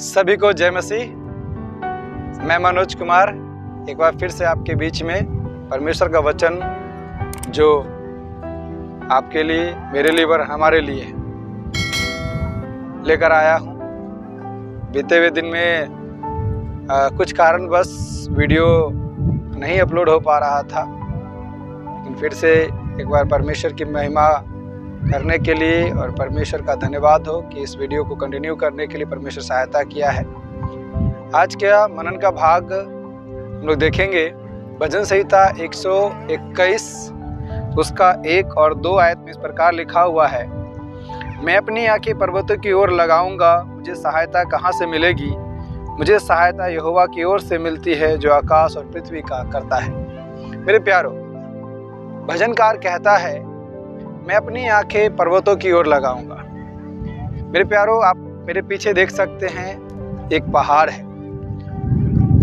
सभी को जय मसीह। मैं मनोज कुमार एक बार फिर से आपके बीच में परमेश्वर का वचन जो आपके लिए, मेरे लिए और हमारे लिए लेकर आया हूँ। बीते हुए दिन में कुछ कारणवश वीडियो नहीं अपलोड हो पा रहा था, लेकिन फिर से एक बार परमेश्वर की महिमा करने के लिए और परमेश्वर का धन्यवाद हो कि इस वीडियो को कंटिन्यू करने के लिए परमेश्वर सहायता किया है। आज का मनन का भाग हम लोग देखेंगे भजन संहिता 121 उसका 1 और 2 आयत में इस प्रकार लिखा हुआ है, मैं अपनी आंखें पर्वतों की ओर लगाऊंगा, मुझे सहायता कहाँ से मिलेगी। मुझे सहायता यहोवा की ओर से मिलती है जो आकाश और पृथ्वी का करता है। मेरे प्यारो, भजनकार कहता है मैं अपनी आंखें पर्वतों की ओर लगाऊंगा। मेरे प्यारो, आप मेरे पीछे देख सकते हैं एक पहाड़ है,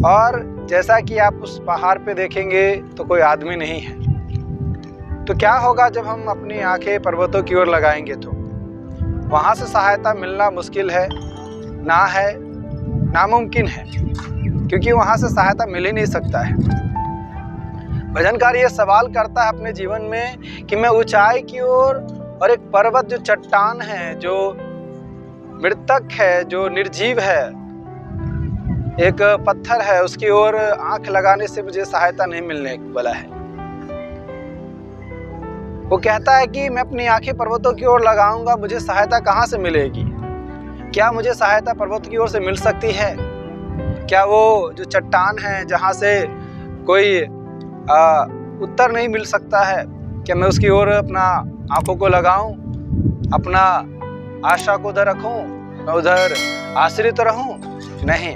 और जैसा कि आप उस पहाड़ पे देखेंगे तो कोई आदमी नहीं है। तो क्या होगा जब हम अपनी आंखें पर्वतों की ओर लगाएंगे? तो वहाँ से सहायता मिलना मुश्किल है, नामुमकिन है, क्योंकि वहाँ से सहायता मिल ही नहीं सकता है। भजनकार ये सवाल करता है अपने जीवन में कि मैं ऊंचाई की ओर और एक पर्वत जो चट्टान है, जो मृतक है, जो निर्जीव है, एक पत्थर है, उसकी ओर आंख लगाने से मुझे सहायता नहीं मिलने वाला है। वो कहता है कि मैं अपनी आंखें पर्वतों की ओर लगाऊंगा, मुझे सहायता कहाँ से मिलेगी। क्या मुझे सहायता पर्वत की ओर से मिल सकती है? क्या वो जो चट्टान है जहाँ से कोई उत्तर नहीं मिल सकता है, क्या मैं उसकी ओर अपना आंखों को लगाऊं, अपना आशा को उधर रखूं, मैं उधर आश्रित रहूं? नहीं।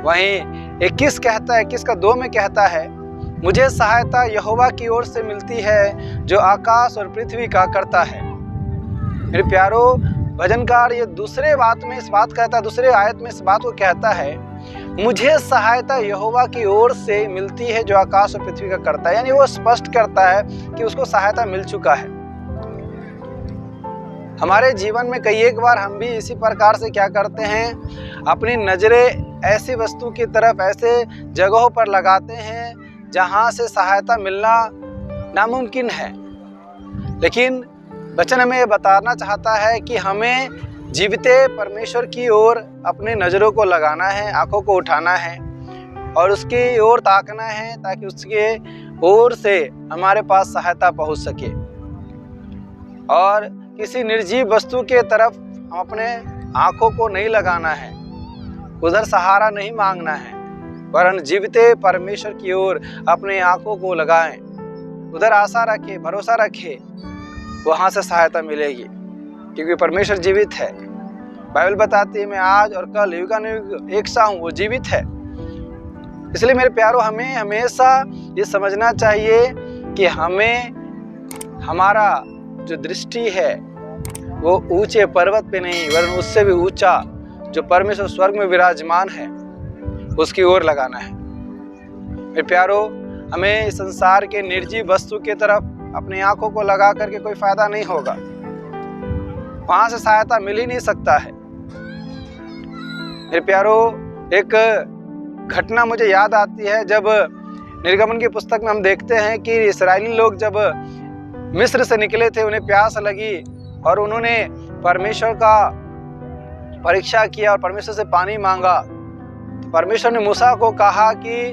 वहीं 21 कहता है, 21 का 2 में कहता है, मुझे सहायता यहोवा की ओर से मिलती है जो आकाश और पृथ्वी का करता है। मेरे प्यारो, भजनकार ये दूसरे बात में इस बात कहता है, दूसरे आयत में इस बात को कहता है, मुझे सहायता यहोवा की ओर से मिलती है जो आकाश और पृथ्वी का करता है। यानी वो स्पष्ट करता है कि उसको सहायता मिल चुका है। हमारे जीवन में कई एक बार हम भी इसी प्रकार से क्या करते हैं, अपनी नजरें ऐसी वस्तु की तरफ, ऐसे जगहों पर लगाते हैं जहां से सहायता मिलना नामुमकिन है। लेकिन वचन हमें ये बताना चाहता है कि हमें जीविते परमेश्वर की ओर अपने नज़रों को लगाना है, आंखों को उठाना है और उसकी ओर ताकना है, ताकि उसके ओर से हमारे पास सहायता पहुंच सके। और किसी निर्जीव वस्तु के तरफ हम अपने आंखों को नहीं लगाना है, उधर सहारा नहीं मांगना है, वरन जीविते परमेश्वर की ओर अपने आंखों को लगाएं, उधर आशा रखें, भरोसा रखें, वहाँ से सहायता मिलेगी, क्योंकि परमेश्वर जीवित है। बाइबल बताती है मैं आज और कल युगानुयुग एक सा हूँ, वो जीवित है। इसलिए मेरे प्यारो, हमें हमेशा ये समझना चाहिए कि हमें हमारा जो दृष्टि है वो ऊंचे पर्वत पे नहीं, वरन उससे भी ऊंचा जो परमेश्वर स्वर्ग में विराजमान है उसकी ओर लगाना है। मेरे प्यारो, हमें इस संसार के निर्जीव वस्तु के तरफ अपनी आंखों को लगा करके कोई फायदा नहीं होगा, वहां से सहायता मिल ही नहीं सकता है। मेरे प्यारो, एक घटना मुझे याद आती है, जब निर्गमन की पुस्तक में हम देखते हैं कि इस्राएली लोग जब मिस्र से निकले थे, उन्हें प्यास लगी और उन्होंने परमेश्वर का परीक्षा किया और परमेश्वर से पानी मांगा। तो परमेश्वर ने मूसा को कहा कि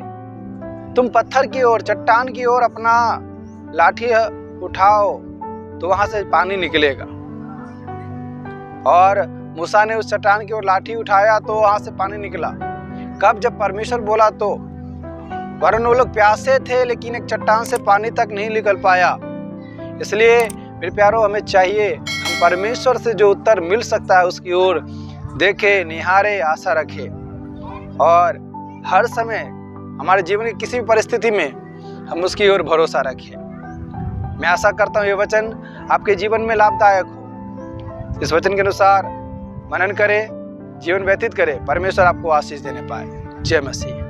तुम पत्थर की ओर, चट्टान की ओर अपना लाठी उठाओ तो वहां से पानी निकलेगा। और मूसा ने उस चट्टान की ओर लाठी उठाया तो वहां से पानी निकला। कब? जब परमेश्वर बोला तो। वरन वो लोग प्यासे थे, लेकिन एक चट्टान से पानी तक नहीं निकल पाया। इसलिए मेरे प्यारो, हमें चाहिए हम परमेश्वर से जो उत्तर मिल सकता है उसकी ओर देखे, निहारे, आशा रखे, और हर समय हमारे जीवन की किसी भी परिस्थिति में हम उसकी ओर भरोसा रखें। मैं आशा करता हूँ ये वचन आपके जीवन में लाभदायक हो। इस वचन के अनुसार मनन करें, जीवन व्यतीत करें, परमेश्वर आपको आशीष देने पाए। जय मसीह।